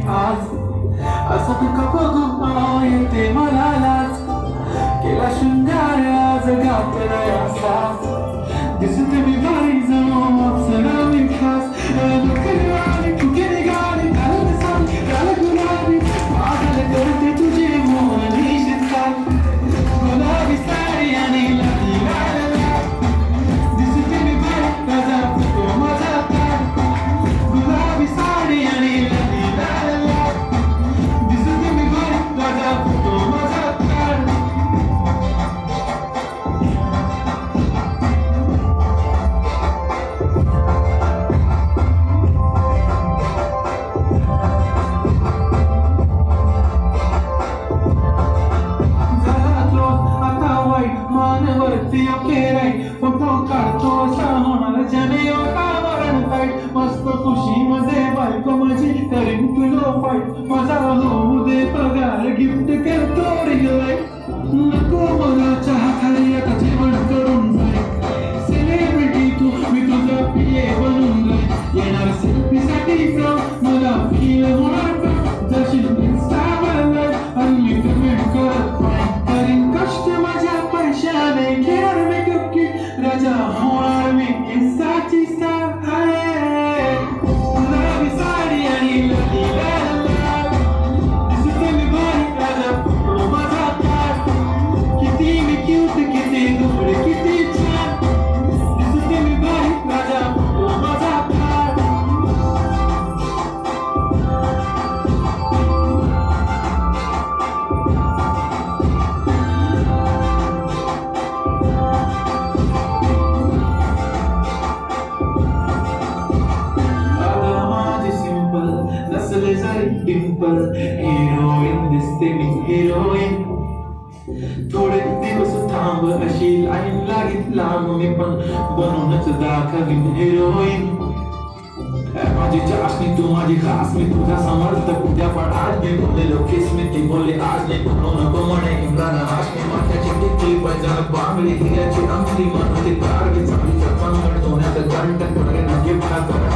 आज असं का बघू येते मला लाज केला शृंगार आज घातला असा दिसते मी भारी जणू अप्सरा मी खास नोकरीवाली कुठे निघाली घालत साडी घालत गुलाबी पागल करते तुझे मोहनी शिरसाट गुलाबी साडी आणि लाली लाल दिसते मी भारी माझा फोटो माझा तार गुलाबी साडी आणि लाली लाल दिसते मी भारी माझा फोटो माझा तार मानवरती फेराय फोटो काढतो असा होणार जने वातावरण टाईट मस्त खुशी मध्ये बायको माझी करीन तुलो फाईट माझा होऊ दे पगार गिफ्ट करतो रिलाय नको मला चहा खाली आता जेवण करून जाय सेलिब्रिटी तू मी तुझा पिये बनून जाय येणार सेल्फी साठी मला फील होणार जशी इंस्टावर आणि मी कमेंट करत करीन कष्ट माझ्या पैशाने घेणार मेकअप किट राजा होणार मी इंस्टाची स्टार आहे गुलाबी साडी आणि लाली लाल दिसते मी भारी राजा फोटो माझा तार किती मी क्यूट किती गोड किती छान दिसते मी भारी राजा फोटो माझा तार नसले जरी डिंपल हिरोईन दिसते मी हिरोईन थोडे दिवस थांब अशी लाईन लागीत लांब मी पण बनवूनच दाखवीन हिरोईन माझी चाशनी तू माझी खास मी तुझा समर्थक उद्या पण आज मी बोललेलो किस मी ती बोलले आज नाही बोलू नको म्हणे इम्रान हाशमी माथ्याची टिकली पैजात बांगडी हिऱ्याची अंगठी म्हणून ती कारगी चांगली चपन सोन्याचं घंट गिफ्ट